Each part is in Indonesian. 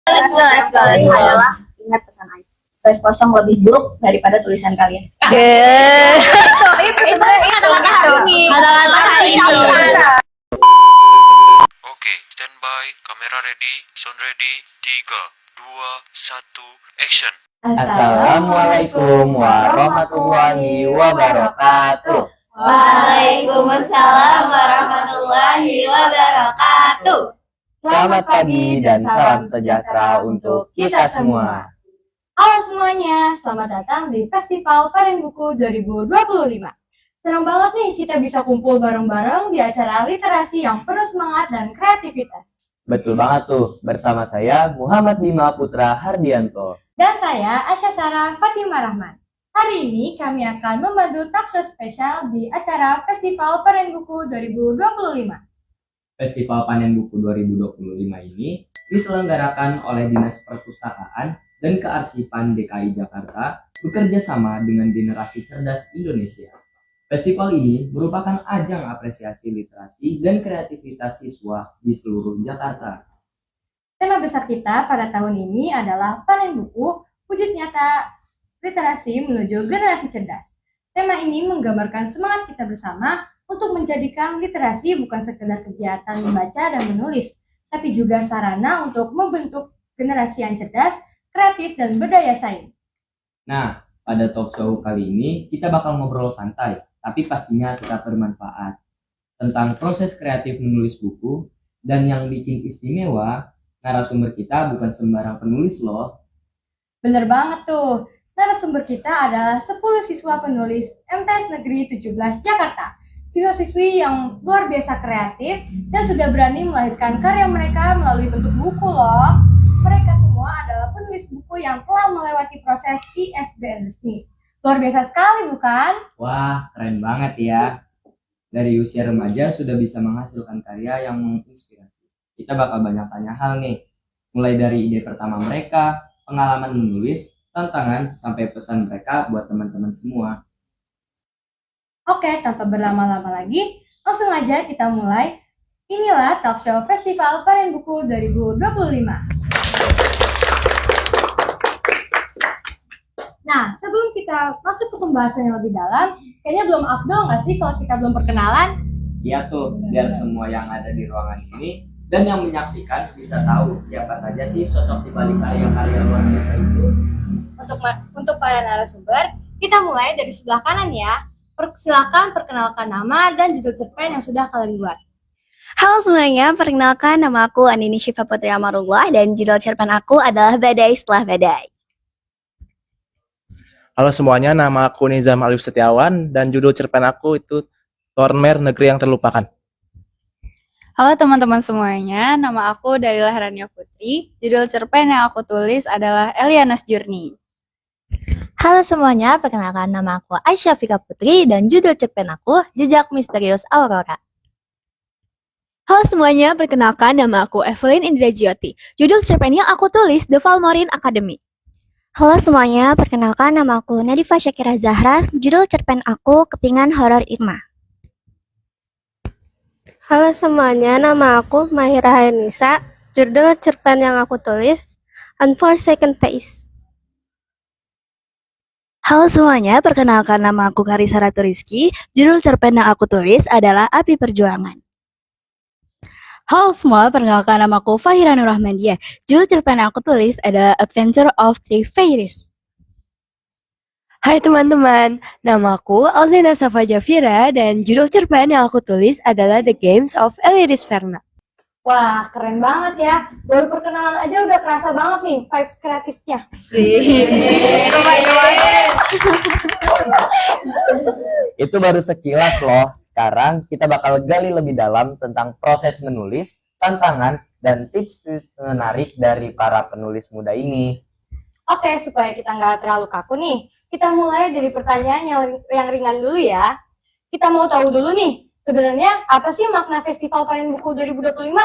Let's go. Adalah ingat pesan Ais. Garis kosong lebih buruk daripada tulisan kalian. Itu kata-kata ini. Oke, standby, kamera ready, sound ready, 3, 2, 1, action. Assalamualaikum warahmatullahi wabarakatuh. Waalaikumsalam warahmatullahi wabarakatuh. Selamat pagi dan salam sejahtera untuk kita semua. Halo semuanya, selamat datang di Festival Panen Buku 2025. Senang banget nih kita bisa kumpul bareng-bareng di acara literasi yang penuh semangat dan kreativitas. Betul banget tuh, bersama saya Muhammad Bima Putra Hardianto. Dan saya Asya Sarah Fatimah Rahman. Hari ini kami akan memandu talkshow spesial di acara Festival Panen Buku 2025. Festival Panen Buku 2025 ini diselenggarakan oleh Dinas Perpustakaan dan Kearsipan DKI Jakarta bekerja sama dengan Generasi Cerdas Indonesia. Festival ini merupakan ajang apresiasi literasi dan kreativitas siswa di seluruh Jakarta. Tema besar kita pada tahun ini adalah Panen Buku, wujud nyata literasi menuju generasi cerdas. Tema ini menggambarkan semangat kita bersama untuk menjadikan literasi bukan sekedar kegiatan membaca dan menulis, tapi juga sarana untuk membentuk generasi yang cerdas, kreatif, dan berdaya saing. Nah, pada talk show kali ini kita bakal ngobrol santai, tapi pastinya tetap bermanfaat tentang proses kreatif menulis buku. Dan yang bikin istimewa, narasumber kita bukan sembarang penulis loh. Bener banget tuh, narasumber kita adalah 10 siswa penulis MTS Negeri 17 Jakarta. Siswa-siswi yang luar biasa kreatif dan sudah berani melahirkan karya mereka melalui bentuk buku loh. Mereka semua adalah penulis buku yang telah melewati proses ISBN resmi. Luar biasa sekali bukan? Wah, keren banget ya. Dari usia remaja sudah bisa menghasilkan karya yang menginspirasi. Kita bakal banyak tanya hal nih. Mulai dari ide pertama mereka, pengalaman menulis, tantangan, sampai pesan mereka buat teman-teman semua. Oke, tanpa berlama-lama lagi, langsung aja kita mulai. Inilah talk show Festival Panen Buku 2025. Nah, sebelum kita masuk ke pembahasan yang lebih dalam, kayaknya belum afdol nggak sih kalau kita belum perkenalan? Iya tuh, biar semua yang ada di ruangan ini dan yang menyaksikan bisa tahu siapa saja sih sosok di balik karya-karya luar biasa itu. Untuk para narasumber, kita mulai dari sebelah kanan ya. Silakan perkenalkan nama dan judul cerpen yang sudah kalian buat. Halo semuanya, perkenalkan nama aku Andini Syifa Putri Amarullah dan judul cerpen aku adalah Badai Setelah Badai. Halo semuanya, nama aku Nizam Alif Setiawan dan judul cerpen aku itu Tormer Negeri yang Terlupakan. Halo teman-teman semuanya, nama aku Dalila Herania Putri. Judul cerpen yang aku tulis adalah Eliana's Journey. Halo semuanya, perkenalkan nama aku Aisyah Fika Putri dan judul cerpen aku Jejak Misterius Aurora. Halo semuanya, perkenalkan nama aku Evelyn Indrajyoti. Judul cerpen yang aku tulis The Valmorin Academy. Halo semuanya, perkenalkan nama aku Nadifa Syakira Zahra. Judul cerpen aku Kepingan Horor Irma. Halo semuanya, nama aku Mahira Hayanisa. Judul cerpen yang aku tulis Unforsaken Face. Halo semuanya, perkenalkan nama aku Karisa Ratu Rizky. Judul cerpen yang aku tulis adalah Api Perjuangan. Halo semua, perkenalkan nama aku Fahira Nurrahmandiah. Judul cerpen yang aku tulis adalah Adventure of Three Fairies. Hai teman-teman, nama aku Alzina Safa Jafira dan judul cerpen yang aku tulis adalah The Games of Elidis Verna. Wah, keren banget ya. Baru perkenalan aja udah kerasa banget nih vibes kreatifnya. Itu baru sekilas loh. Sekarang kita bakal gali lebih dalam tentang proses menulis, tantangan, dan tips menarik dari para penulis muda ini. Oke, supaya kita nggak terlalu kaku nih, kita mulai dari pertanyaan yang ringan dulu ya. Kita mau tahu dulu nih, sebenarnya apa sih makna Festival Panen Buku 2025?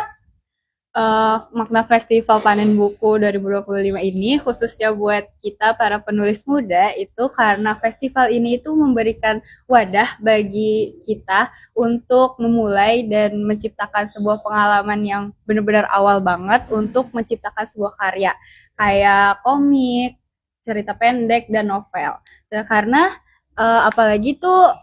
makna Festival Panen Buku 2025 ini khususnya buat kita para penulis muda itu karena festival ini itu memberikan wadah bagi kita untuk memulai dan menciptakan sebuah pengalaman yang benar-benar awal banget untuk menciptakan sebuah karya kayak komik, cerita pendek, dan novel. Karena apalagi tuh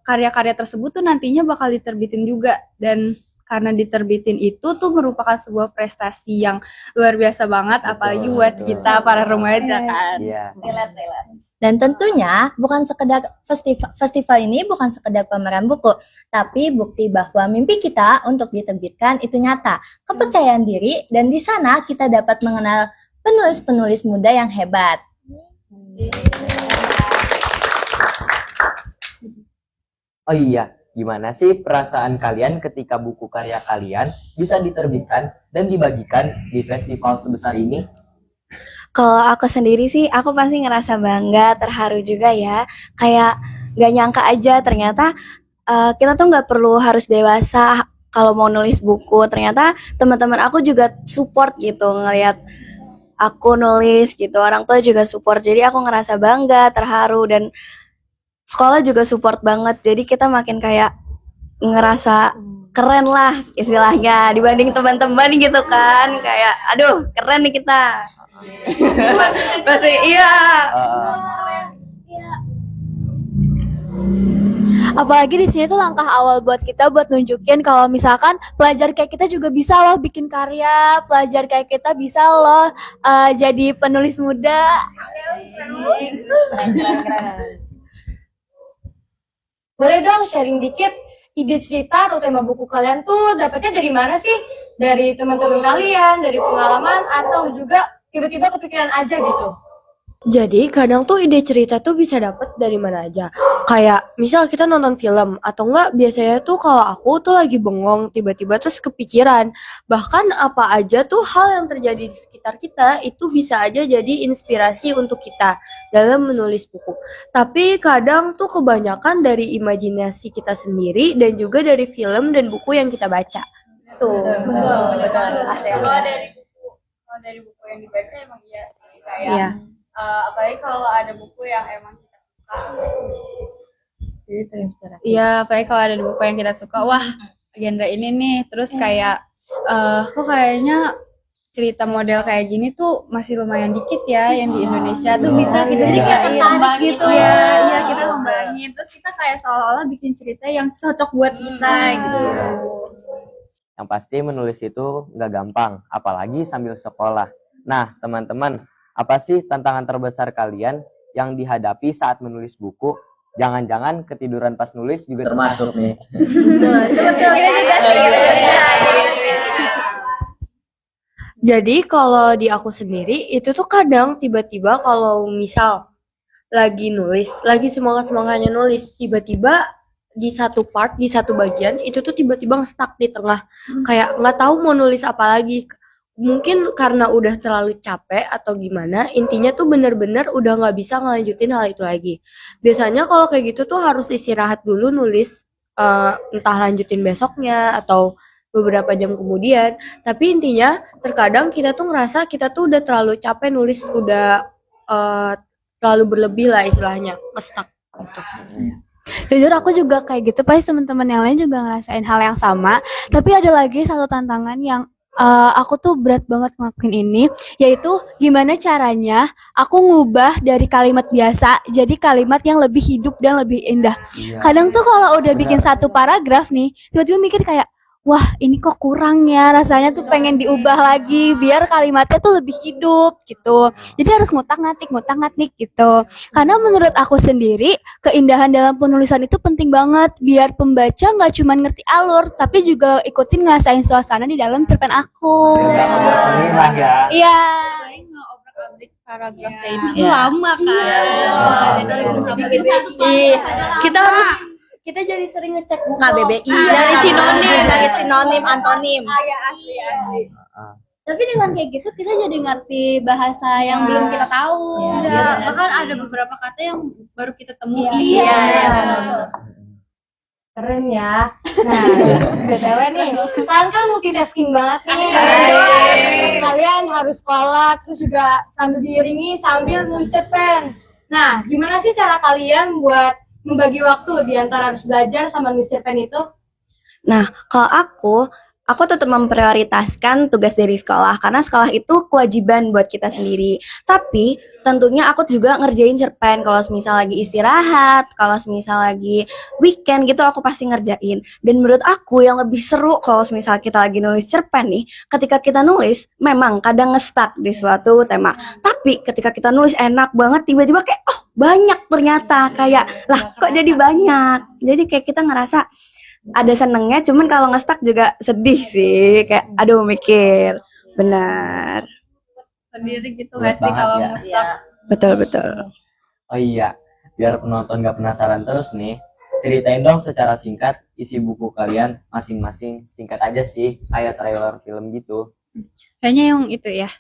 karya-karya tersebut tuh nantinya bakal diterbitin juga, dan karena diterbitin itu tuh merupakan sebuah prestasi yang luar biasa banget, apalagi buat kita para remaja kan. Iya. Dan tentunya bukan sekedar festival ini bukan sekedar pameran buku, tapi bukti bahwa mimpi kita untuk diterbitkan itu nyata, kepercayaan diri, dan di sana kita dapat mengenal penulis-penulis muda yang hebat. Oh iya, gimana sih perasaan kalian ketika buku karya kalian bisa diterbitkan dan dibagikan di festival sebesar ini? Kalau aku sendiri sih, aku pasti ngerasa bangga, terharu juga ya. Kayak gak nyangka aja ternyata kita tuh gak perlu harus dewasa kalau mau nulis buku. Ternyata teman-teman aku juga support gitu ngelihat aku nulis gitu. Orang tua juga support. Jadi aku ngerasa bangga, terharu, dan sekolah juga support banget. Jadi kita makin kayak ngerasa keren lah istilahnya dibanding teman-teman gitu kan. Kayak aduh keren nih kita. Masih iya. Apalagi di sini tuh langkah awal buat kita buat nunjukin kalau misalkan pelajar kayak kita juga bisa loh bikin karya, pelajar kayak kita bisa loh jadi penulis muda. Boleh dong sharing dikit ide cerita atau tema buku kalian tuh dapetnya dari mana sih? Dari teman-teman kalian, dari pengalaman, atau juga tiba-tiba kepikiran aja gitu? Jadi kadang tuh ide cerita tuh bisa dapet dari mana aja. Kayak misal kita nonton film atau enggak biasanya tuh kalau aku tuh lagi bengong tiba-tiba terus kepikiran. Bahkan apa aja tuh hal yang terjadi di sekitar kita itu bisa aja jadi inspirasi untuk kita dalam menulis buku. Tapi kadang tuh kebanyakan dari imajinasi kita sendiri dan juga dari film dan buku yang kita baca. Tuh. Betul. Kalau dari buku yang dibaca emang iya sih kayak apalagi kalau ada buku yang emang kita suka. Iya, apalagi kalau ada buku yang kita suka, wah genre ini nih, terus kayak kok kayaknya cerita model kayak gini tuh masih lumayan dikit ya yang di Indonesia tuh bisa kita juga kembangin gitu ya. Iya, kita kembangin. Terus kita kayak seolah-olah bikin cerita yang cocok buat kita gitu. Yang pasti menulis itu nggak gampang, apalagi sambil sekolah. Nah, teman-teman, apa sih tantangan terbesar kalian yang dihadapi saat menulis buku? Jangan-jangan ketiduran pas nulis juga termasuk nih. Jadi kalau di aku sendiri itu tuh kadang tiba-tiba kalau misal lagi nulis, lagi semangat-semangatnya nulis, tiba-tiba di satu part, di satu bagian itu tuh tiba-tiba stuck di tengah. Kayak nggak tahu mau nulis apa lagi. Mungkin karena udah terlalu capek atau gimana, intinya tuh bener-bener udah nggak bisa ngelanjutin hal itu lagi. Biasanya kalau kayak gitu tuh harus istirahat dulu nulis, entah lanjutin besoknya atau beberapa jam kemudian. Tapi intinya terkadang kita tuh ngerasa kita tuh udah terlalu capek nulis, udah terlalu berlebih lah istilahnya, nge-stuck gitu. Jujur aku juga kayak gitu, pasti teman-teman yang lain juga ngerasain hal yang sama. Tapi ada lagi satu tantangan yang aku tuh berat banget ngelakuin ini, yaitu gimana caranya aku ngubah dari kalimat biasa jadi kalimat yang lebih hidup dan lebih indah. Kadang tuh kalau udah bikin satu paragraf nih, tiba-tiba mikir kayak, wah ini kok kurang ya, rasanya tuh pengen diubah lagi biar kalimatnya tuh lebih hidup gitu. Jadi harus ngutak-ngatik gitu. Karena menurut aku sendiri, keindahan dalam penulisan itu penting banget biar pembaca nggak cuma ngerti alur, tapi juga ikutin ngerasain suasana di dalam cerpen aku. Iya. Ngobrak-abrik paragrafnya itu lama kan. Kita jadi sering ngecek buku KBBI dari sinonim, antonim. Asli. Tapi dengan kayak gitu kita jadi ngerti bahasa yang belum kita tahu. Bahkan ada beberapa kata yang baru kita temuin. Iya. Keren ya. Nah, BTW nih, kalian kan multitasking banget nih. Kalian harus sekolah, terus juga sambil diiringi sambil nulis cerpen. Nah, gimana sih cara kalian buat membagi waktu di antara harus belajar sama nulis cerpen itu? Nah, kalau aku tetap memprioritaskan tugas dari sekolah karena sekolah itu kewajiban buat kita sendiri. Tapi tentunya aku juga ngerjain cerpen kalau misal lagi istirahat, kalau misal lagi weekend gitu aku pasti ngerjain. Dan menurut aku yang lebih seru kalau misal kita lagi nulis cerpen nih, ketika kita nulis memang kadang nge-stuck di suatu tema. Tapi ketika kita nulis enak banget tiba-tiba kayak banyak ternyata kayak lah kok jadi banyak. Jadi kayak kita ngerasa ada senengnya, cuman kalau nge-stuck juga sedih sih, kayak aduh mikir, benar, Sendiri gitu Berat gak sih banget kalau ya. mau stuck? betul. Oh iya, biar penonton gak penasaran terus nih, ceritain dong secara singkat isi buku kalian masing-masing. Singkat aja sih, kayak trailer film gitu. Kayaknya yang itu ya.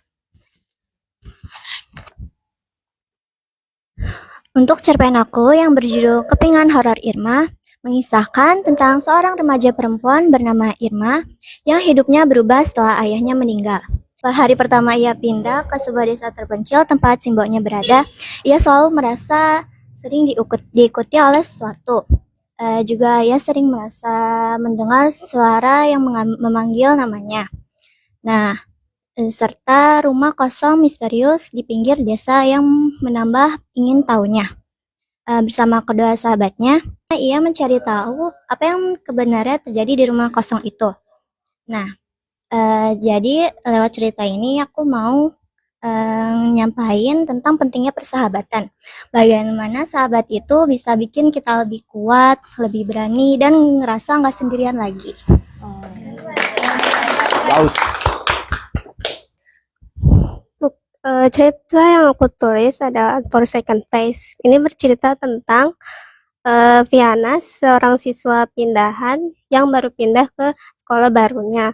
Untuk cerpen aku yang berjudul Kepingan Horor Irma, mengisahkan tentang seorang remaja perempuan bernama Irma yang hidupnya berubah setelah ayahnya meninggal. Pada hari pertama ia pindah ke sebuah desa terpencil tempat simboknya berada, ia selalu merasa sering diikuti oleh sesuatu. Juga ia sering merasa mendengar suara yang memanggil namanya. Nah, serta rumah kosong misterius di pinggir desa yang menambah ingin tahunya. Bersama kedua sahabatnya, ia mencari tahu apa yang kebenarnya terjadi di rumah kosong itu. Nah, jadi lewat cerita ini aku mau nyampain tentang pentingnya persahabatan. Bagaimana sahabat itu bisa bikin kita lebih kuat, lebih berani, dan ngerasa nggak sendirian lagi. Paus. Cerita yang aku tulis adalah For Second Phase. Ini bercerita tentang Viana, seorang siswa pindahan yang baru pindah ke sekolah barunya.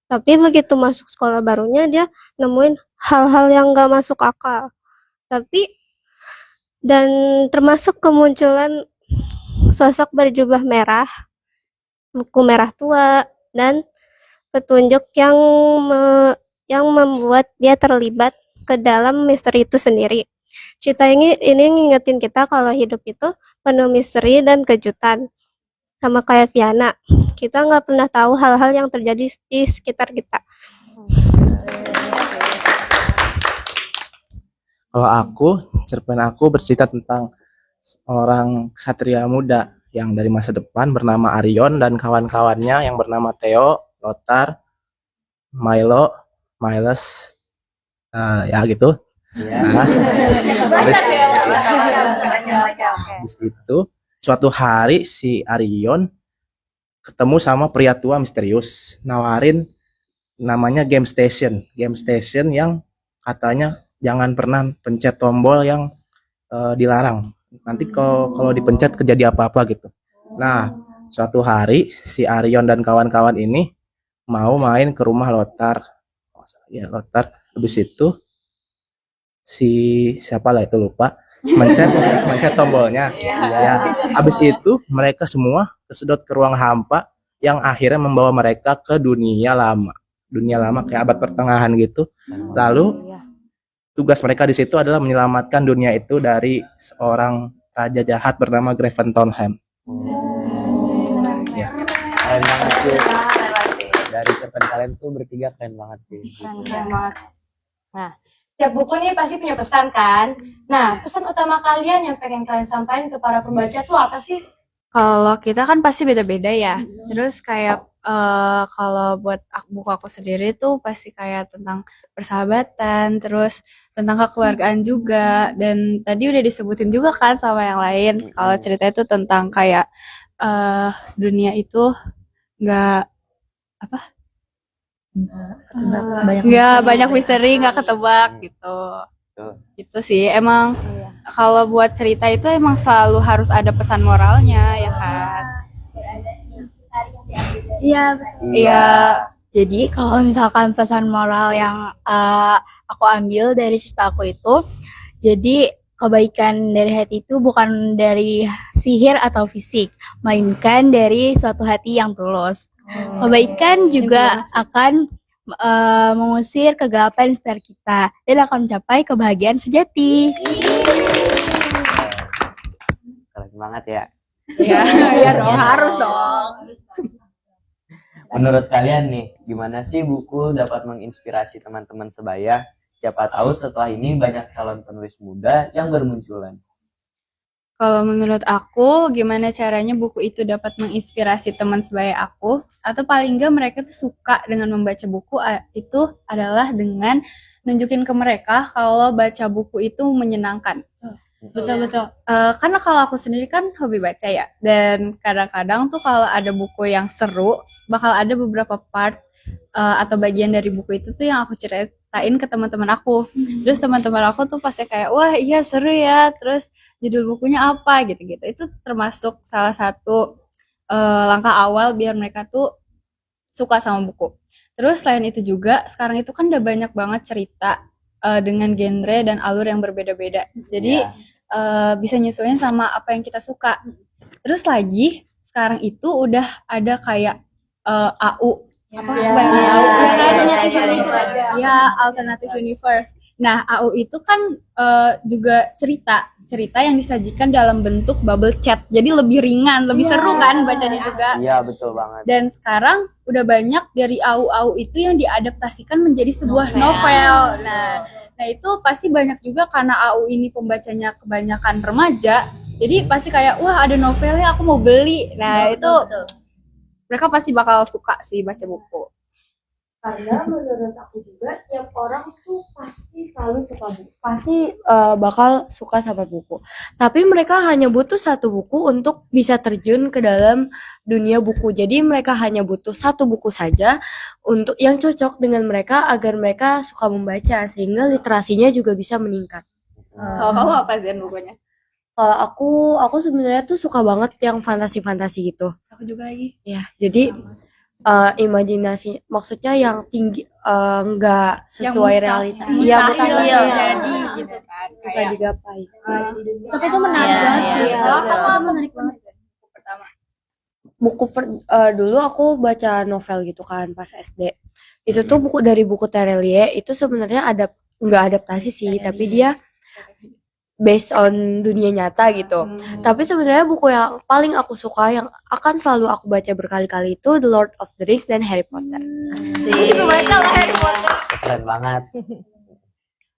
Tapi begitu masuk sekolah barunya dia nemuin hal-hal yang gak masuk akal. Dan termasuk kemunculan sosok berjubah merah, buku merah tua, dan petunjuk yang membuat dia terlibat ke dalam misteri itu sendiri. Cerita ini ngingetin kita kalau hidup itu penuh misteri dan kejutan. Sama kayak Viana, kita nggak pernah tahu hal-hal yang terjadi di sekitar kita. Kalau cerpen aku bercerita tentang seorang ksatria muda yang dari masa depan bernama Arion dan kawan-kawannya yang bernama Theo, Lothar, Milo, Miles, ya gitu. Nah, habis itu suatu hari si Arion ketemu sama pria tua misterius, nawarin namanya game station yang katanya jangan pernah pencet tombol yang dilarang. Nanti kalau dipencet kejadian apa-apa gitu. Nah, suatu hari si Arion dan kawan-kawan ini mau main ke rumah Lothar. Ya, Lothar. Habis itu si siapa lah itu lupa mencet tombolnya. Ya, habis itu mereka semua kesedot ke ruang hampa yang akhirnya membawa mereka ke dunia lama kayak abad pertengahan gitu. Lalu tugas mereka di situ adalah menyelamatkan dunia itu dari seorang raja jahat bernama Graventonham. Ya. Keren banget sih. Dari cerpen kalian tuh bertiga keren banget sih. Keren banget. Nah, setiap buku nih pasti punya pesan kan? Nah, pesan utama kalian yang pengen kalian sampaikan ke para pembaca tuh apa sih? Kalau kita kan pasti beda-beda ya. Terus kayak kalau buat buku aku sendiri tuh pasti kayak tentang persahabatan, terus tentang kekeluargaan juga. Dan tadi udah disebutin juga kan sama yang lain. Kalau cerita itu tentang kayak dunia itu nggak banyak misteri, nggak ketebak gitu. Gitu sih. Emang kalau buat cerita itu emang selalu harus ada pesan moralnya ya kan. Iya. Jadi kalau misalkan pesan moral yang aku ambil dari cerita aku itu, jadi kebaikan dari hati itu bukan dari sihir atau fisik, melainkan dari suatu hati yang tulus. Kebaikan juga akan mengusir kegelapan di sekitar kita dan akan mencapai kebahagiaan sejati. Keren banget ya. Iya dong, harus dong. Menurut kalian nih, gimana sih buku dapat menginspirasi teman-teman sebaya? Siapa tahu setelah ini banyak calon penulis muda yang bermunculan. Kalau menurut aku, gimana caranya buku itu dapat menginspirasi teman sebaya aku? Atau paling enggak mereka tuh suka dengan membaca buku, itu adalah dengan nunjukin ke mereka kalau baca buku itu menyenangkan. Betul-betul. Karena kalau aku sendiri kan hobi baca ya. Dan kadang-kadang tuh kalau ada buku yang seru, bakal ada beberapa part atau bagian dari buku itu tuh yang aku ceritain ke teman-teman aku. Terus teman-teman aku tuh pasti kayak, wah iya seru ya. Terus judul bukunya apa gitu-gitu. Itu termasuk salah satu langkah awal biar mereka tuh suka sama buku. Terus selain itu juga, sekarang itu kan udah banyak banget cerita dengan genre dan alur yang berbeda-beda. Jadi bisa nyesuaiin sama apa yang kita suka. Terus lagi sekarang itu udah ada kayak AU Alternative Universe. Nah, AU itu kan juga cerita yang disajikan dalam bentuk bubble chat. Jadi lebih ringan, lebih seru kan bacanya juga. Iya, betul banget. Dan sekarang udah banyak dari AU itu yang diadaptasikan menjadi sebuah novel. Nah itu pasti banyak juga karena AU ini pembacanya kebanyakan remaja. Jadi pasti kayak, wah ada novelnya aku mau beli. Nah itu mereka pasti bakal suka sih baca buku. Karena menurut aku juga tiap orang tuh pasti selalu suka buku, pasti bakal suka sama buku. Tapi mereka hanya butuh satu buku untuk bisa terjun ke dalam dunia buku. Jadi mereka hanya butuh satu buku saja untuk yang cocok dengan mereka agar mereka suka membaca sehingga literasinya juga bisa meningkat. Kalau kamu apa sih bukunya? Kalau aku sebenarnya tuh suka banget yang fantasi-fantasi gitu. Aku juga lagi. Ya, jadi imajinasi maksudnya yang tinggi nggak sesuai realita. Iya, mustahil jadi gitu kan. Susah digapai. Tapi itu menarik banget sih. Kamu menarik banget pertama. Dulu aku baca novel gitu kan pas SD. Itu tuh dari buku Terelie itu sebenarnya nggak adaptasi sih, tapi dia based on dunia nyata gitu. Tapi sebenarnya buku yang paling aku suka yang akan selalu aku baca berkali-kali itu The Lord of the Rings dan Harry Potter. Itu baca lah Harry Potter. Keren banget.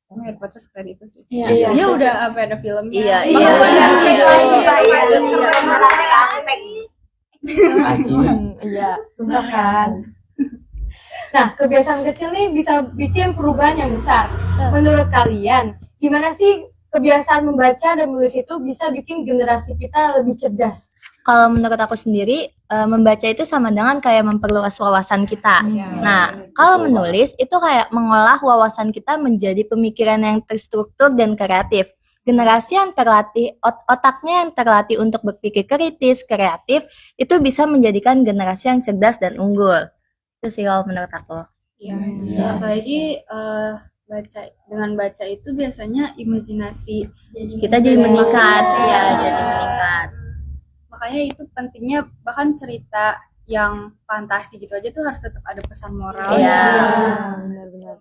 Harry Potter keren itu sih. Iya. Dia udah sampai ada filmnya. Iya. Iya, sumpah kan. Nah, kebiasaan kecil nih bisa bikin perubahan yang besar. Menurut kalian, gimana sih kebiasaan membaca dan menulis itu bisa bikin generasi kita lebih cerdas? Kalau menurut aku sendiri, membaca itu sama dengan kayak memperluas wawasan kita. Nah, kalau menulis itu kayak mengolah wawasan kita menjadi pemikiran yang terstruktur dan kreatif. Generasi yang terlatih, otaknya yang terlatih untuk berpikir kritis, kreatif, itu bisa menjadikan generasi yang cerdas dan unggul. Itu sih kalau menurut aku. Iya. Apalagi dengan baca itu biasanya imajinasi Kita jadi meningkat, ya jadi meningkat. Makanya itu pentingnya bahkan cerita yang fantasi gitu aja tuh harus tetap ada pesan moral. Iya. Benar-benar.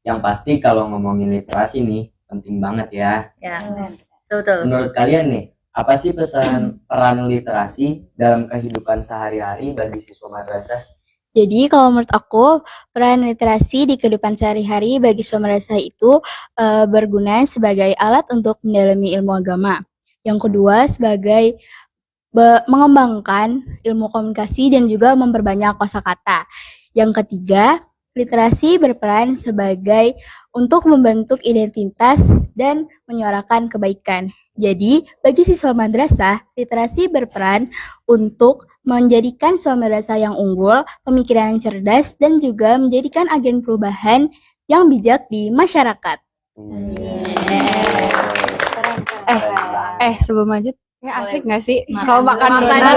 Yang pasti kalau ngomongin literasi nih, penting banget ya. Ya, betul. Menurut kalian nih, apa sih peran literasi dalam kehidupan sehari-hari bagi siswa madrasah? Jadi kalau menurut aku peran literasi di kehidupan sehari-hari bagi siswa madrasah itu berguna sebagai alat untuk mendalami ilmu agama. Yang kedua sebagai mengembangkan ilmu komunikasi dan juga memperbanyak kosakata. Yang ketiga, literasi berperan sebagai untuk membentuk identitas dan menyuarakan kebaikan. Jadi, bagi siswa madrasah, literasi berperan untuk menjadikan siswa madrasah yang unggul, pemikiran yang cerdas, dan juga menjadikan agen perubahan yang bijak di masyarakat. Sebelum lanjut, asik nggak sih? Makan Kalau makan dulu. donat.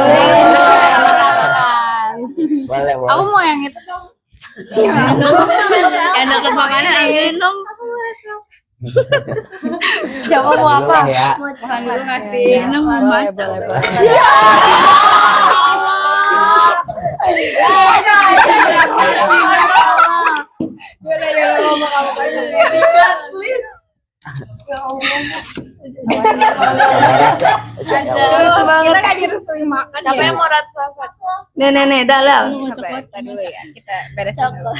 Boleh. Aku mau yang itu dong. Yang deket makanan minum. Siapa mau apa? Ya. Makan dulu nggak sih? Neng mau baca. Kita kan direstui makan ya. Siapa yang mau red velvet? Nih, dalam. Kita dulu ya. Kita beresin dulu.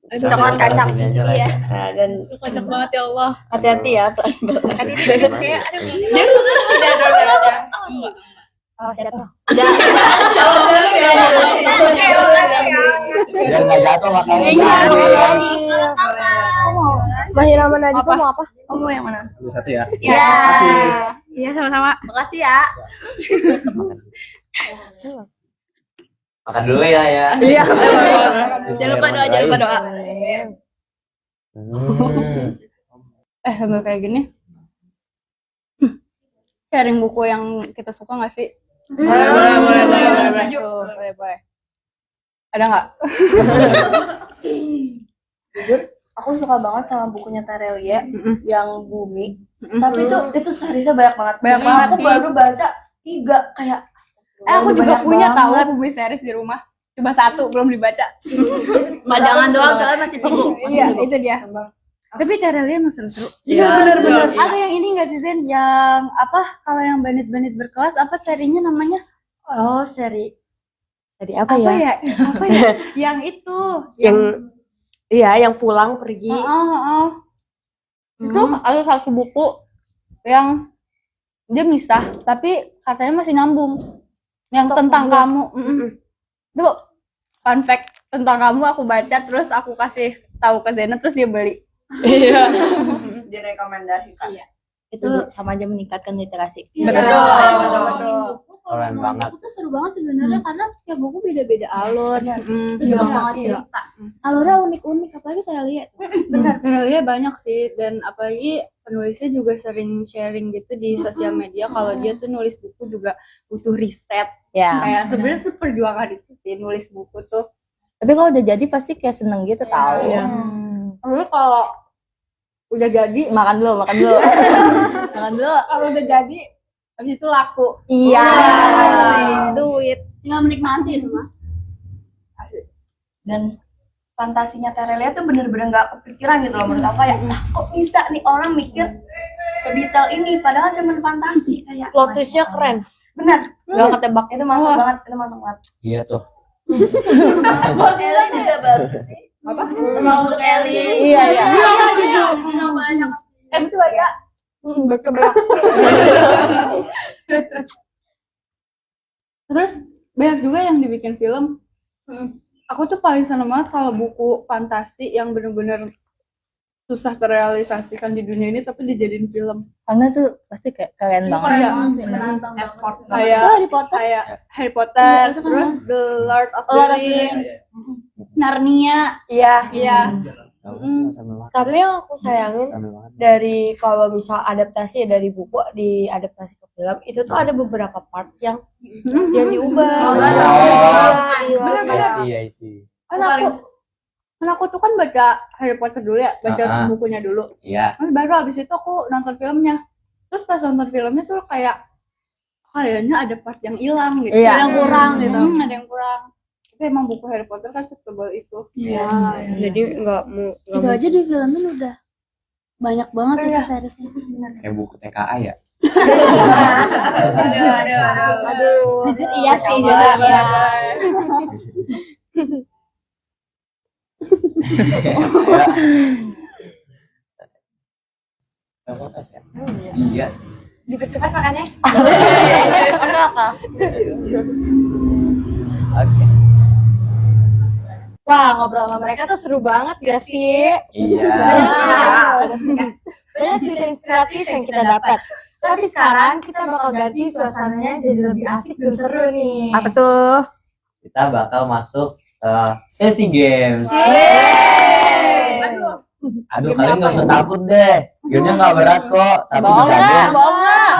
Coklat kacang. Iya. Nah, dan Kocak banget ya Allah. hati-hati ya. Aduh, kayak aduh. Dia susah tidak dulu ya. Enggak. Biar nggak jatuh makanya. Mahira sama Nadika mau apa? Kamu yang mana? Satu ya. Ya. Iya sama-sama. Makasih ya. Makan dulu ya. Iya. Jangan lupa doa, jangan lupa doa. Sambil kayak gini. Sharing buku yang kita suka nggak sih? Boleh. Tuh, boleh. Ada nggak? Jujur, aku suka banget sama bukunya Tarelia yang Bumi. Tapi itu seriesnya banyak banget. Banyak banget. Aku baru baca 3 kayak. Aku juga banyak punya tahu banget. buku series di rumah. Coba 1 belum dibaca. Pajangan doang soalnya masih seru. Iya, itu dia. Tapi Tarelia emang seru-seru. Iya benar-benar. Ada yang ini nggak sih Zen? Yang apa? Kalau yang bandit-bandit berkelas apa serinya namanya? Oh, seri apa Apa ya? ya? Apa ya? Yang itu. Yang iya, yang pulang pergi. Itu ada satu buku yang dia misah, tapi katanya masih nyambung. Yang tentang kamu. Itu fun fact tentang kamu aku baca terus aku kasih tahu ke Zena terus dia beli. Iya. Direkomendasikan. Iya. Itu sama aja meningkatkan literasi. Betul. Keren banget. Buku tuh seru banget sebenarnya karena setiap buku beda-beda alur. Terus Iya. banyak banget cerita. Alurnya unik-unik apalagi Tarelia. Benar. Tarelia banyak sih dan apalagi penulisnya juga sering sharing gitu di sosial media kalau dia tuh nulis buku juga butuh riset. Ya. Kayak sebenarnya tuh perjuangan itu sih nulis buku tuh. Tapi kalau udah jadi pasti kayak seneng gitu tahu. Iya. Lalu kalau udah jadi Makan dulu. Makan dulu. kalau udah jadi habis itu laku. Iya. Duit. Tinggal menikmati itu mah. Dan fantasinya Tarelia tuh bener-bener gak kepikiran gitu loh menurut aku ya. Kok bisa nih orang mikir sedetail ini padahal cuma fantasi kayak. Plot twist-nya keren. Benar. Gak ketebak. Itu masuk banget, itu masuk banget. Iya tuh. Buat Eli juga bagus sih. Apa? Sama untuk Eli. Iya. Banyak. Itu baca. Baca. Terus banyak juga yang dibikin film. Aku tuh paling seneng banget kalau buku fantasi yang bener-bener susah terrealisasikan di dunia ini tapi dijadiin film. Karena tuh pasti kayak keren banget. Iya. Effort Kayak Harry Potter, terus The Lord of the Rings, Narnia. Iya. Tapi yang aku sayangin dari kalau misal adaptasi dari buku diadaptasi ke film itu tuh ada beberapa part yang diubah. Iya. Kan aku tuh kan baca Harry Potter dulu ya, baca bukunya dulu. Iya. Terus baru abis itu aku nonton filmnya. Terus pas nonton filmnya tuh kayaknya ada part yang hilang gitu. Iya. Ada yang kurang gitu. Ada yang kurang. Tapi emang buku Harry Potter kan setebal itu. Iya. Jadi nggak mau. Itu aja di filmin udah banyak banget itu seriesnya. Kayak buku TKA ya. Aduh. Jujur iya sih. Iya. Dipercepat makannya. Oke. Wah, ngobrol sama mereka tuh seru banget gak sih? Iya. Banyak cerita inspiratif yang kita dapat. Tapi sekarang kita bakal ganti suasananya jadi lebih asik dan seru nih. Apa tuh? Kita bakal masuk ke sesi games. Aduh, kalian nggak usah takut deh. Gamenya nggak berat kok, tapi dijamin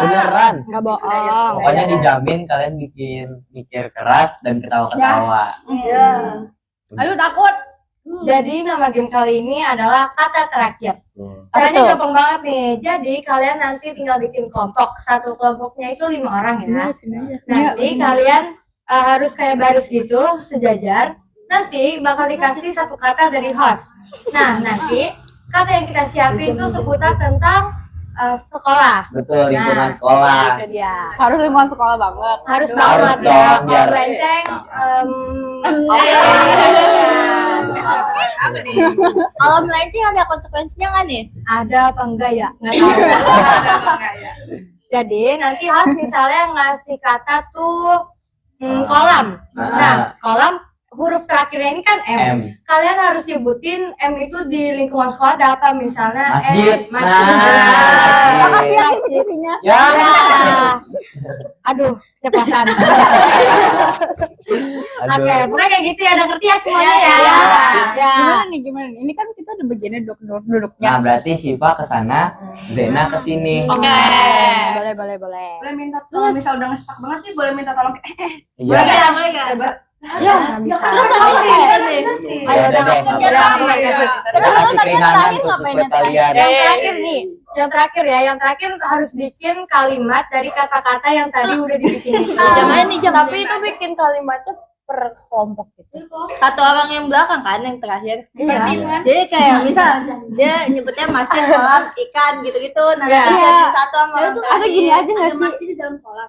beneran. Nggak bohong. Pokoknya dijamin kalian bikin mikir keras dan ketawa-ketawa. Iya. Ayo takut. Jadi nama game kali ini adalah kata terakhir. Caranya gampang banget nih. Jadi kalian nanti tinggal bikin kelompok. Satu kelompoknya itu 5 orang ya. Nanti kalian harus kayak baris gitu, sejajar. Nanti bakal dikasih satu kata dari host. Nah, nanti kata yang kita siapin itu seputar tentang sekolah. Betul, lingkungan sekolah. Itu dia. Harus lingkungan sekolah banget. Harus Harus banget dong, ya. biar- Kalau melenceng, Kalau melenceng ada konsekuensinya nggak nih? ada apa enggak ya? Nggak tahu. Jadi nanti host misalnya ngasih kata tuh kolam. Nah, kolam huruf terakhirnya ini kan M. M. Kalian harus nyebutin M itu di lingkungan sekolah ada apa, misalnya Masjid. masjid. Nah, Makasih ya kisi-kisinya. Ya. Aduh, cepatan. Aduh. Oke, pokoknya kayak gitu ya, udah ngerti ya semuanya ya. Ya. Ya. Gimana nih? Ini kan kita ada bagiannya duduknya. Nah, berarti Siva ke sana, Zena ke sini. Oke. Boleh. Boleh minta kalau misal udah ngestak banget nih, boleh minta tolong ke Iya. Boleh nggak? Ya, bisa. Terus apa nih? Ayo udah nggak apa-apa. Terus Kasih pertanyaan keringanan terakhir khusus ngapain buat yang kalian. Yang terakhir nih, yang terakhir harus bikin kalimat dari kata-kata yang tadi udah dibikin itu. Jangan nih jam. Tapi itu bikin kalimatnya per kelompok gitu. Satu orang yang belakang kan yang terakhir. Iya. Jadi kayak misal dia nyebutnya masjid, kolam, ikan gitu-gitu. Nah, Iya. nanti jadi satu sama orang Ada terakhir. gini aja nggak sih? Masjid di dalam kolam.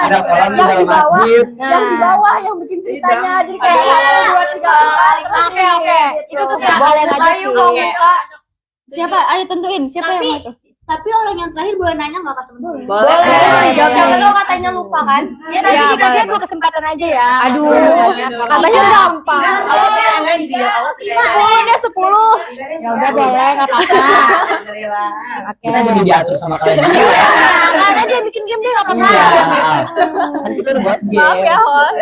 Ada kolam di dalam masjid. Yang di bawah yang bikin ceritanya jadi kayak Oke. Itu tuh siapa kalian aja sih. Siapa? Ayo tentuin. Siapa yang mau itu? Tapi orang yang terakhir boleh nanya nggak ke temen-temen? Boleh. Boleh. Siapa tahu katanya lupa kan? Ya nanti kita lihat dua kesempatan aja ya. Aduh, katanya gampang. Kalau pengen dia, Udah 10. ya udah boleh, nggak apa-apa. Oke. Kita jadi diatur sama kalian. Karena dia bikin game dia nggak apa-apa. Iya. Kan kita udah buat game. host.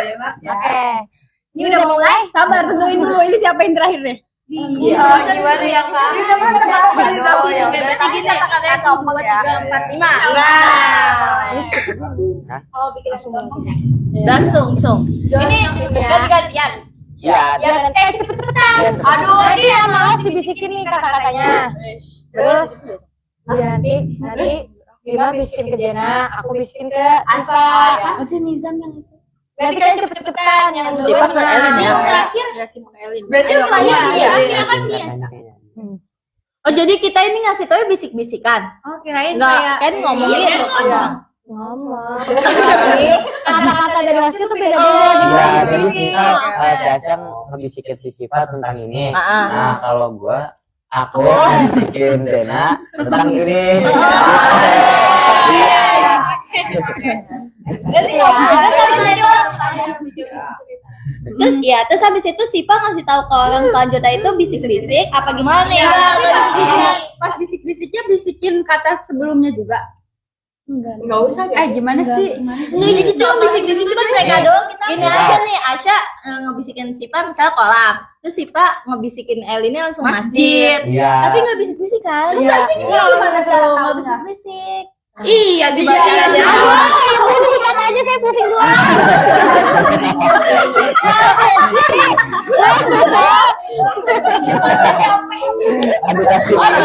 Oke. Ini udah mulai. Sabar, tentuin dulu. Ini siapa yang terakhir nih? Iya, gimana ya, Kak? Iya, teman, kenapa digabung? Berarti gini kata-kata 1, 2, 3, 4, 5. Kalau bikin langsung gampang ya. Langsung. Ini ganti-gantian. Iya. Ya kan, cepet-cepetan. Aduh, Nanti ya malah dibisikin nih kata-katanya. Terus nanti Bima bisikin ke Jena, aku bisikin ke Siva. Ada Nizam yang itu. Nanti kalian cepet-cepetan yang Siva duluan ke Elin ya. Yang Terakhir. Ya si Elin. Berarti yang terakhir dia. Kayaknya. Oh, jadi kita ini ngasih tahu bisik-bisikan. Oh, kirain Enggak, kan ngomong gitu kan. ngomong. Tapi kata-kata dari wasit itu beda-beda. Iya, Jadi dulu sih. kita si Asyam ngebisikin si Siva tentang ini. Heeh. Nah, kalau aku ngebisikin Zena tentang ini. Terus ya, terus habis itu Sipa ngasih tahu ke orang selanjutnya itu bisik-bisik apa gimana nih? Pas bisik-bisiknya bisikin kata sebelumnya juga. Enggak usah. Gimana sih? Enggak gitu cuma bisik-bisik itu kan mereka doang. Ini aja nih Asya ngebisikin Sipa misalnya kolam. Terus Sipa ngebisikin Elinnya langsung masjid. Iya. Tapi enggak bisik-bisik kan? Terus Iya. artinya gimana tuh? Enggak bisik-bisik. Iya, dibaca aja. Aku kata aja saya pusing dulu. Aduh,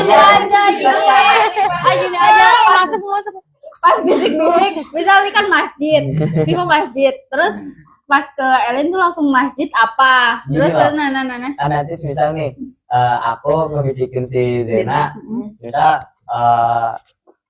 tapi Gini aja Masuk. pas bisik-bisik. Misalnya kan masjid, si mau masjid. Terus pas ke Elin tuh langsung masjid apa? Terus Gini loh. nah. nanti misal nih aku ngebisikin si Zena misal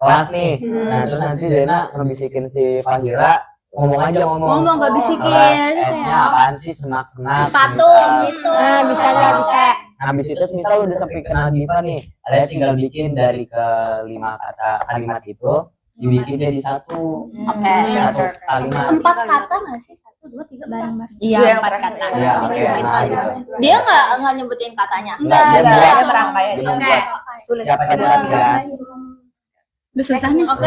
kelas nih. Nah, terus nanti Zena ngebisikin si Fahira ngomong Ngomong, nggak bisikin. Kelas Itu S-nya apaan sih, senak-senak Sepatu misal. gitu. Nah, bisa. Nah, habis itu misal udah sampai kenal Diva nih, ada tinggal bikin dari kelima kata kalimat itu dibikin jadi satu. Oke. Satu kalimat. 4 kata nggak sih? 1, 2, 3 bareng-bareng. Iya, 4 kata. Iya, oke. Nah, gitu. Dia nggak nyebutin katanya. Enggak, dia langsung. berangkai. Siapa yang menang ya? Udah susah nih. Oke,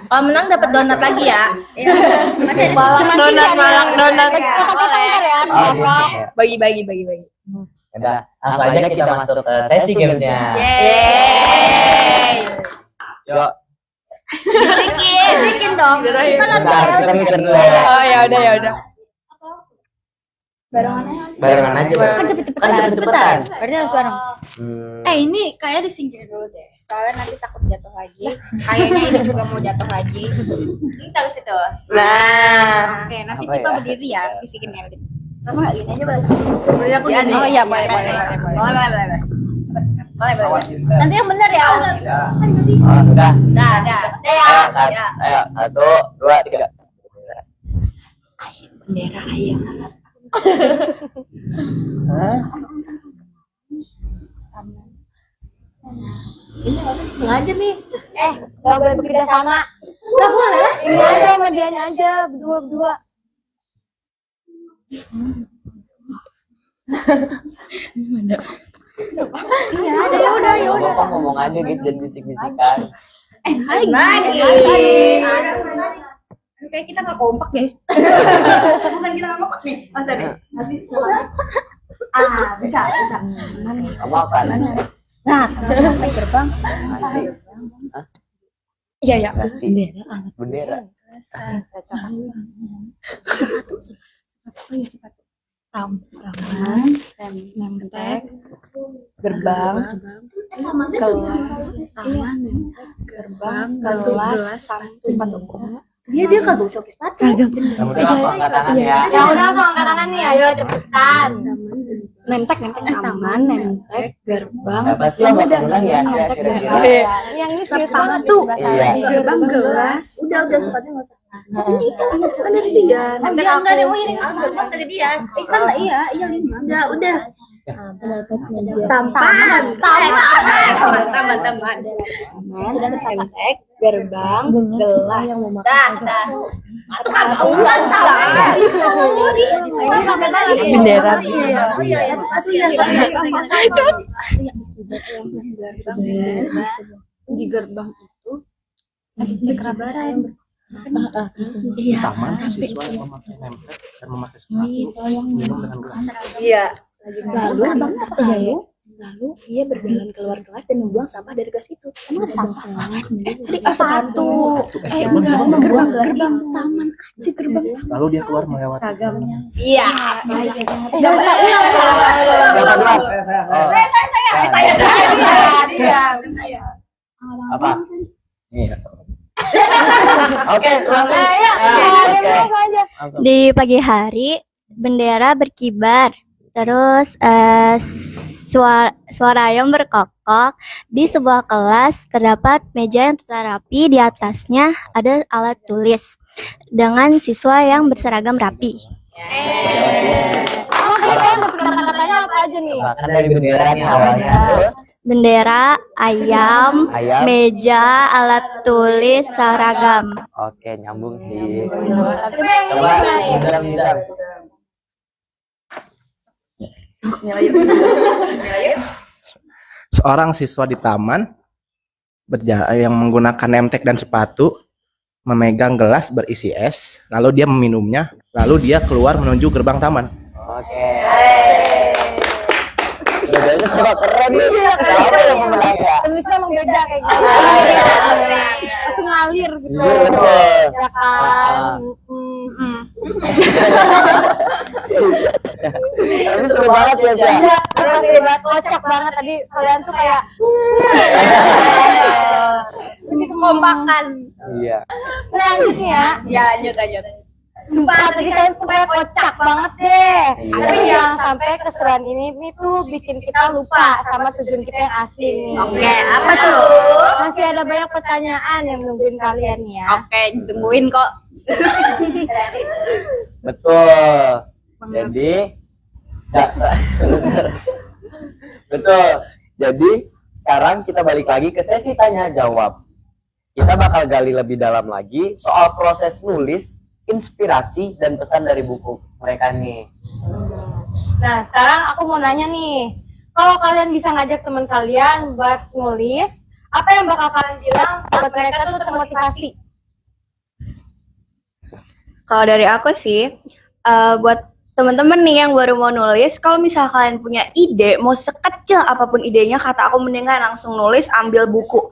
kalau menang dapat donat lagi ya. Masih ada Malak donat. Oh, gitu. bagi. Udah, langsung aja kita masuk ke sesi gamesnya. Yuk. Bisikin dong. Bentar, kita mikir dulu. Oh ya udah. Barengan aja. Kan cepet-cepetan. Kan cepet-cepetan. Berarti harus bareng. Ini kayak disingkirin dulu deh. Soalnya nanti takut jatuh lagi. Kayaknya ini juga mau jatuh lagi. Kita ke situ. Nah, Oke, nanti Apa Sipa ya? berdiri ya, bisikin Melin. Sama gini aja balik. Oh iya, boleh. Nanti yang benar ya. Udah. Dah. Ayo, 1, 2, 3. Bendera ayam. Sengaja nih. Gak boleh bekerja sama. Gak boleh. Ini aja sama dianya aja, berdua-berdua. Ya udah. Bapak ngomong aja gitu dan bisik-bisikan. Kayak kita nggak kompak deh. Bukan kita ngomong nih, masa deh. Bisa. Kamu apa? Nah, sampai gerbang. iya. Bendera. Taman, nemtek, gerbang, kelas, sepatu. Dia kagak usah pakai sepatu. Kamu udah langsung angkat tangan ya. Ya udah, langsung angkat tangan nih. Ayo cepetan. Nemtek, taman, nemtek, gerbang, Apa sih yang bakal menang ya? Kira-kira. Yang ini serius banget. Iya. gerbang, gelas. Udah sepatunya enggak usah. Kan ada tiga. Nemtek Enggak ada aku. wiring gerbang dari dia. Kan iya Lin. Udah. Taman, nemtek, gerbang, gelas. Dah. Bendera. Iya, Di gerbang itu ada cakra bara yang Taman siswa yang memakai nemtek dan memakai sepatu minum dengan gelas. Iya. Lalu dia berjalan keluar kelas dan membuang sampah dari gelas itu. Emang ada sampah? Tadi sepatu. Gerbang taman aja gerbang. Lalu dia keluar melewati Iya. Saya. Apa? Iya. Oke, selesai. Di pagi hari, bendera berkibar. Terus suara ayam berkokok. Di sebuah kelas terdapat meja yang tertata rapi. Di atasnya ada alat tulis dengan siswa yang berseragam rapi. Kata-katanya apa aja nih? Kan dari bendera nih awalnya. Terus Bendera, ayam, ayam. meja, alat tulis, seragam. Oke, nyambung sih. Coba yang ini Coba gimana nih? bisa. seorang siswa di taman yang menggunakan nemtek dan sepatu memegang gelas berisi es, lalu dia meminumnya, lalu dia keluar menuju gerbang taman. Oke. Bedanya sama keren nih. Siapa yang memenang ya? Tulisnya emang beda kayak gitu. Langsung ngalir gitu. Iya, betul. Ya kan? Tapi seru banget ya, Cia. Iya, terus hebat, kocak banget tadi kalian tuh kayak ini kekompakan. Iya. Lanjut nih ya. Ya, lanjut. Sumpah tadi kalian tuh kayak kocak banget deh. Tapi jangan sampai keseruan ini tuh bikin kita lupa sama tujuan kita yang asli nih. Oke, apa tuh? Masih ada banyak pertanyaan yang menungguin kalian nih ya. Oke, ditungguin kok. Betul. Jadi betul. Jadi sekarang kita balik lagi ke sesi tanya jawab. Kita bakal gali lebih dalam lagi soal proses nulis, inspirasi dan pesan dari buku mereka nih. Nah, sekarang aku mau nanya nih. Kalau kalian bisa ngajak teman kalian buat nulis, apa yang bakal kalian bilang buat mereka tuh termotivasi? Kalau dari aku sih, buat teman-teman nih yang baru mau nulis, kalau misal kalian punya ide, mau sekecil apapun idenya, kata aku mendingan langsung nulis, ambil buku.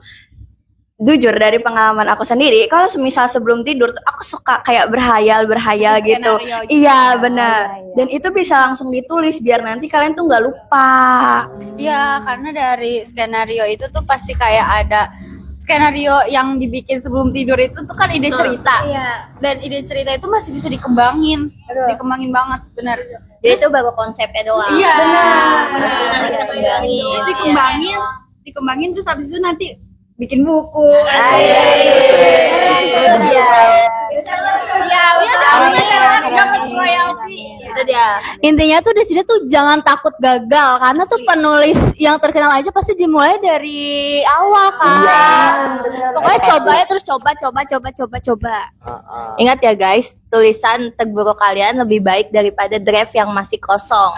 jujur dari pengalaman aku sendiri, kalau semisal sebelum tidur tuh aku suka kayak berhayal gitu. Skenario gitu Iya ya. benar. Dan itu bisa langsung ditulis biar nanti kalian tuh nggak lupa. Iya, karena dari skenario itu tuh pasti kayak ada skenario yang dibikin sebelum tidur itu tuh kan ide cerita. Iya. Dan ide cerita itu masih bisa dikembangin. Dikembangin banget, benar. Jadi itu baru konsepnya doang. Iya. Terus nanti kita kembangin. Terus dikembangin terus habis itu nanti bikin buku. Itu dia. Intinya tuh di sini tuh jangan takut gagal karena tuh penulis yang terkenal aja pasti dimulai dari awal kan. Pokoknya coba ya terus coba. Ingat ya guys, tulisan terburuk kalian lebih baik daripada draft yang masih kosong.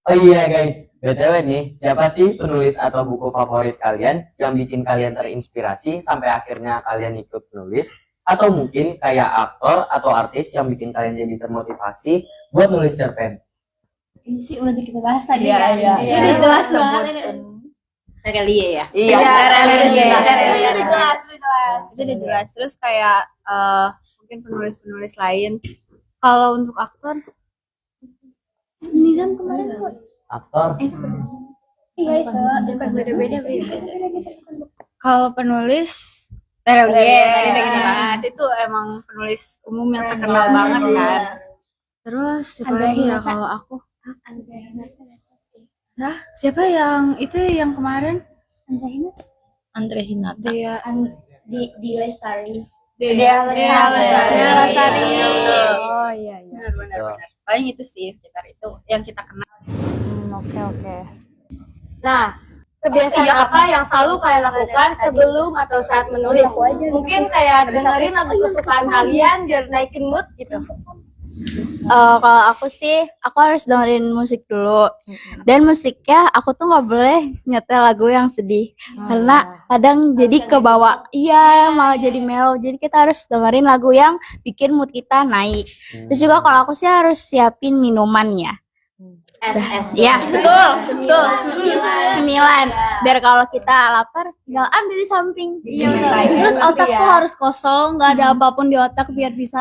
Oh iya guys, BTW nih, siapa sih penulis atau buku favorit kalian yang bikin kalian terinspirasi sampai akhirnya kalian ikut nulis? Atau mungkin kayak aktor atau artis yang bikin kalian jadi termotivasi buat nulis cerpen? Ini sih udah kita bahas tadi Iya, ya. iya, iya. Udah jelas banget ini. Relie ya. Iya. Itu udah jelas. Terus kayak mungkin penulis-penulis lain. Kalau untuk aktor, Nizam kemarin kok. Aktor? Iya itu. beda-beda. Kalau penulis Terelie tadi udah kita bahas, itu emang penulis umum yang terkenal banget kan. Terus siapa lagi ya kalau aku? Siapa yang itu yang kemarin? Andre Hinata. Dia Di Lestari. Dea Lestari. Oh iya. Benar. Paling itu sih sekitar itu yang kita kenal. Oke. Nah, kebiasaan apa yang selalu kalian lakukan sebelum atau saat menulis? Mungkin kayak dengerin lagu kesukaan kalian biar naikin mood gitu. Kalau aku sih, aku harus dengerin musik dulu. Dan musiknya aku tuh nggak boleh nyetel lagu yang sedih, karena kadang jadi kebawa, malah jadi mellow. Jadi kita harus dengerin lagu yang bikin mood kita naik. Terus juga kalau aku sih harus siapin minumannya. Ya, betul. Cemilan. Biar kalau kita lapar, tinggal ambil di samping. Terus otak tuh harus kosong, nggak ada apapun di otak biar bisa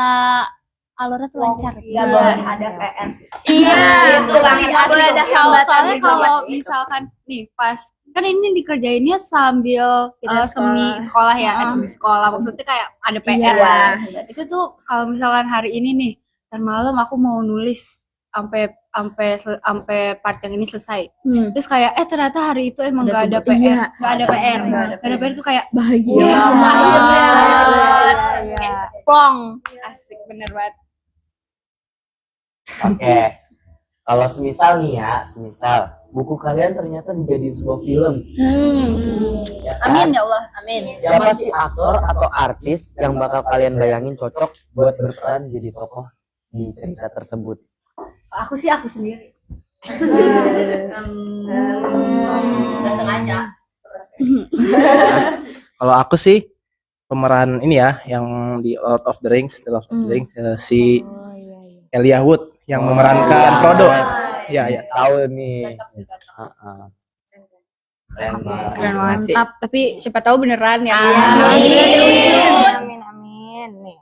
alurnya tuh lancar. Nggak boleh ada PN. Iya, itu nggak boleh ada hambatan soalnya di kalau buat itu. misalkan nih pas kan ini dikerjainnya sambil semi sekolah ya, semi sekolah maksudnya kayak ada PR lah. Itu tuh kalau misalkan hari ini nih, ntar malam aku mau nulis sampai part yang ini selesai. Terus kayak ternyata hari itu emang nggak ada PR, nggak ada PR itu kayak bahagia. Plong. Asik bener banget. Oke. Kalau semisal nih ya, buku kalian ternyata dijadiin sebuah film. Ya kan? Amin ya Allah, amin. Siapa sih aktor atau artis yang bakal kalian bayangin cocok buat berperan jadi tokoh di cerita tersebut? Aku sih aku sendiri. Nggak sengaja. Kalau aku sih pemeran ini ya yang di Lord of the Rings, si Elijah Wood yang memerankan Frodo. Iya. Tahu nih. Keren banget. Keren banget sih. Tapi siapa tahu beneran ya. Amin. Nih.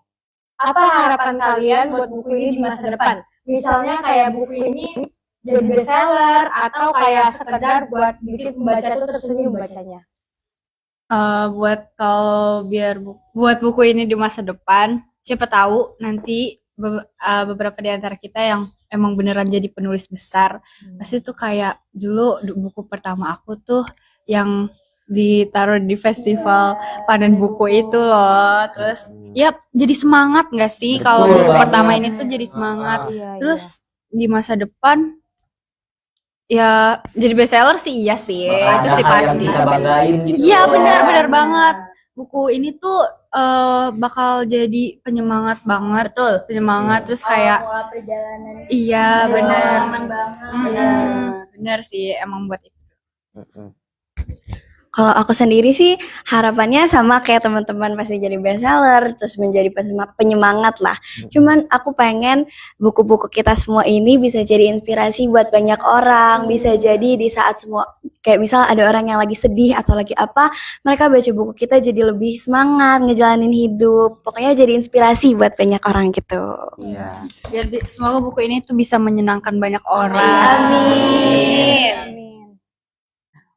Apa harapan kalian buat buku ini di masa depan? Misalnya kayak buku ini jadi bestseller atau kayak sekedar buat bikin pembaca tuh tersenyum bacanya. Buat buku ini di masa depan, siapa tahu nanti beberapa di antara kita yang emang beneran jadi penulis besar. Pasti tuh kayak dulu buku pertama aku tuh yang ditaruh di festival panen buku itu loh. Terus ya jadi semangat nggak sih kalau buku pertama ini tuh jadi semangat. Terus di masa depan ya jadi bestseller sih iya sih. Itu sih pasti. Kita banggain gitu. Iya benar banget. Buku ini tuh bakal jadi penyemangat banget. Betul. Penyemangat terus kayak Perjalanan. iya benar. banget. Benar sih emang buat itu. Kalau aku sendiri sih harapannya sama kayak teman-teman pasti jadi bestseller, terus menjadi penyemangat lah. Cuman aku pengen buku-buku kita semua ini bisa jadi inspirasi buat banyak orang, bisa jadi di saat semua Kayak misal ada orang yang lagi sedih atau lagi apa, mereka baca buku kita jadi lebih semangat ngejalanin hidup. Pokoknya jadi inspirasi buat banyak orang gitu. Iya. Biar semoga buku ini tuh bisa menyenangkan banyak orang. Amin.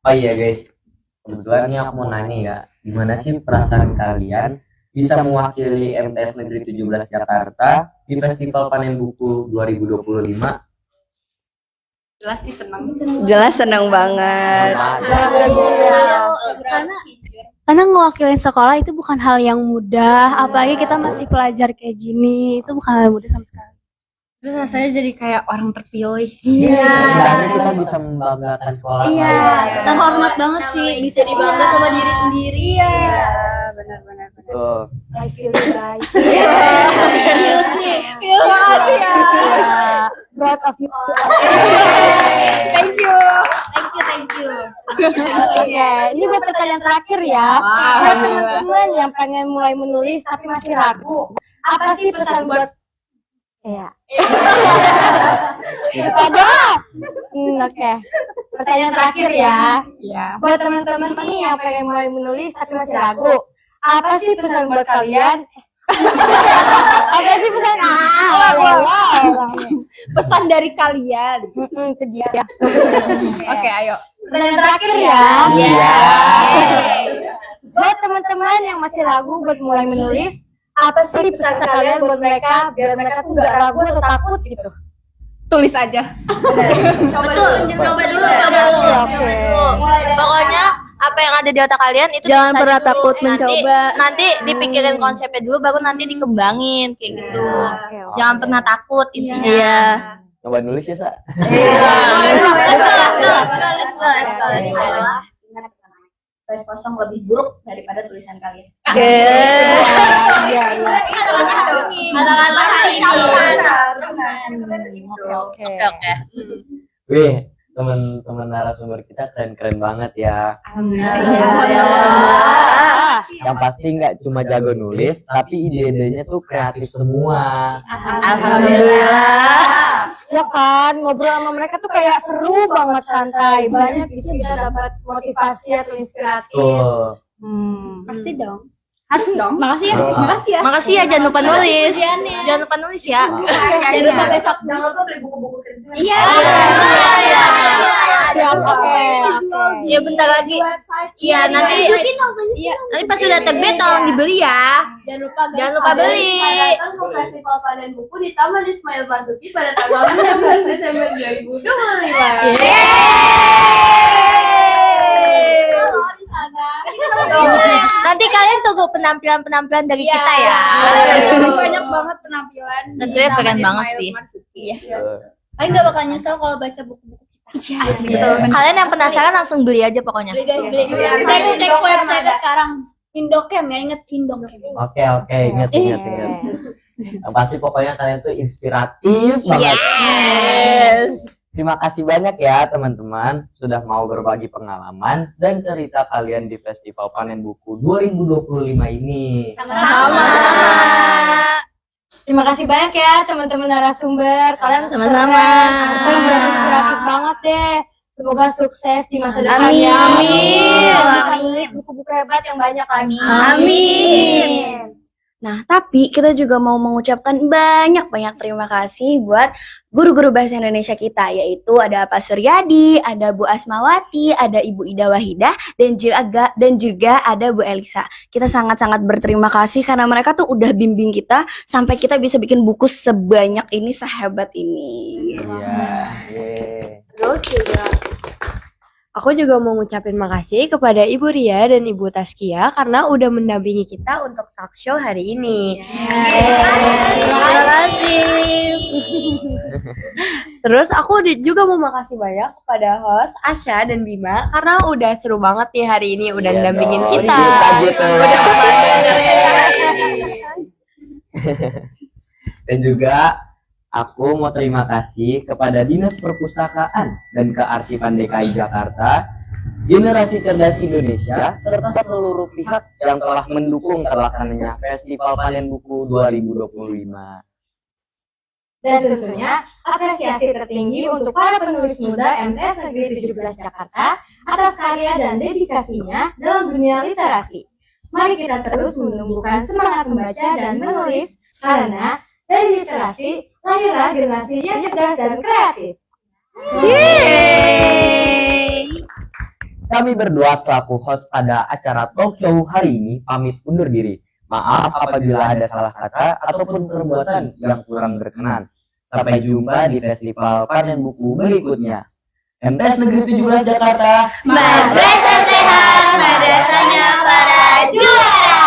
Oh iya guys, kebetulan ini aku mau nanya ya, gimana sih perasaan kalian bisa mewakili MTS Negeri 17 Jakarta di Festival Panen Buku 2025? Jelas sih senang. Jelas senang banget. Karena ngewakilin sekolah itu bukan hal yang mudah, apalagi kita masih pelajar kayak gini, itu bukan hal yang mudah sama sekali. Terus rasanya jadi kayak orang terpilih. Karena kita bisa membanggakan sekolah. Iya, terhormat banget sih, bisa dibangga sama diri sendiri ya. Benar-benar. Tuh. I feel you guys. Seriously. Terima kasih ya. Proud of you. Thank you. Oke, ini buat pertanyaan terakhir ya. Buat teman-teman yang pengen mulai menulis tapi masih ragu, apa sih pesan buat ada? Oke. Pertanyaan terakhir ya. Buat teman-teman nih yang pengen mulai menulis tapi masih ragu, apa sih pesan buat kalian? Apa sih pesan? Pesan dari kalian. Itu dia. Oke, ayo. Pertanyaan terakhir ya. Buat teman-teman yang masih ragu buat mulai menulis, apa sih pesan kalian buat mereka biar mereka tuh gak ragu atau takut gitu? Tulis aja. Coba dulu. Pokoknya apa yang ada di otak kalian itu Jangan tulis aja pernah dulu. takut mencoba. Nanti dipikirin konsepnya dulu, baru nanti dikembangin kayak gitu. Jangan pernah takut intinya. Iya. Coba nulis ya, Sa. Let's go. Ingat kosong lebih buruk daripada tulisan kalian. Kata-kata ini. Oke. Wih, teman-teman narasumber kita keren-keren banget ya. Yang pasti nggak cuma jago nulis, tapi ide-idenya tuh kreatif semua. Alhamdulillah. Ya kan, ngobrol sama mereka tuh kayak seru banget, santai. Banyak bisa dapat motivasi atau inspiratif. Tuh. Pasti dong. Harus dong. Makasih ya. Makasih ya, jangan lupa nulis. Jangan lupa nulis ya. Jangan lupa besok. Jangan lupa beli buku-buku kerja. Iya. Oke. Ya bentar lagi. Iya, nanti pas sudah terbit tolong dibeli ya. Jangan lupa beli. Festival Panen Buku di Taman Ismail Marzuki pada tanggal 15 Desember 2025. Nanti kalian tunggu penampilan dari kita ya. Banyak banget penampilan. Tentunya keren banget sih. Kalian gak bakal nyesel kalau baca buku-buku kita. Kalian yang penasaran langsung beli aja pokoknya. Beli. Cek website sekarang. Indocam ya, inget Indocam. Oke, ingat. Yang pasti pokoknya kalian tuh inspiratif banget. Terima kasih banyak ya teman-teman sudah mau berbagi pengalaman dan cerita kalian di Festival Panen Buku 2025 ini. Sama-sama. Terima kasih banyak ya teman-teman narasumber. Kalian Sama-sama. sangat inspiratif banget deh. Semoga sukses di masa depan. Amin. Buku-buku hebat yang banyak lagi. Amin. Nah, tapi kita juga mau mengucapkan banyak-banyak terima kasih buat guru-guru bahasa Indonesia kita, yaitu ada Pak Suryadi, ada Bu Asmawati, ada Ibu Ida Wahidah, dan juga ada Bu Elisa. Kita sangat-sangat berterima kasih karena mereka tuh udah bimbing kita sampai kita bisa bikin buku sebanyak ini, sehebat ini. Terus juga aku juga mau ngucapin makasih kepada Ibu Ria dan Ibu Taskia karena udah mendampingi kita untuk talk show hari ini. Terima kasih. Terus aku juga mau makasih banyak kepada host Asya dan Bima karena udah seru banget nih hari ini, udah mendampingin kita. Dan juga aku mau terima kasih kepada Dinas Perpustakaan dan Kearsipan DKI Jakarta, Generasi Cerdas Indonesia, serta seluruh pihak yang telah mendukung terlaksananya Festival Panen Buku 2025. Dan tentunya apresiasi tertinggi untuk para penulis muda MTS Negeri 17 Jakarta atas karya dan dedikasinya dalam dunia literasi. Mari kita terus menumbuhkan semangat membaca dan menulis, karena dari literasi lahirlah generasi yang cerdas dan kreatif. Kami berdua selaku host pada acara talk show hari ini pamit undur diri. Maaf apabila ada salah kata ataupun perbuatan yang kurang berkenan. Sampai jumpa di Festival Panen Buku berikutnya. MTS Negeri 17 Jakarta. Madrasah sehat, madrasahnya para juara.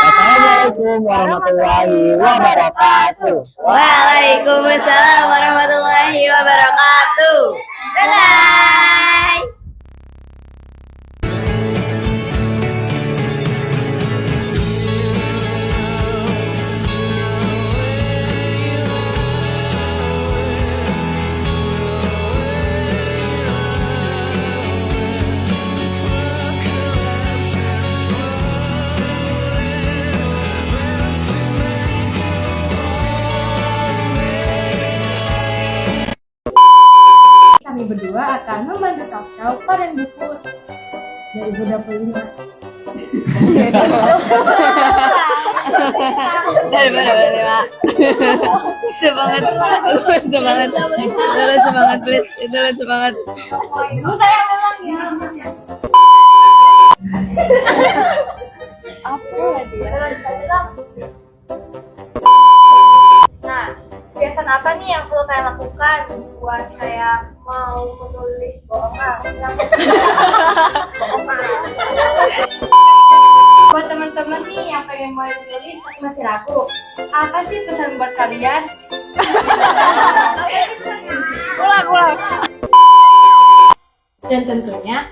Assalamualaikum warahmatullahi wabarakatuh. Waalaikumsalam warahmatullahi wabarakatuh. Dadah. Kami berdua akan memandu talk show Panen Buku 2025. Semangat, semangat, semangat, please, itu semangat. Ibu saya memang ya. Nah, kebiasaan apa nih yang selalu kalian lakukan buat kayak mau menulis bohongan? Buat teman-teman nih yang pengen mulai menulis tapi masih ragu, apa sih pesan buat kalian? Ulang. Dan tentunya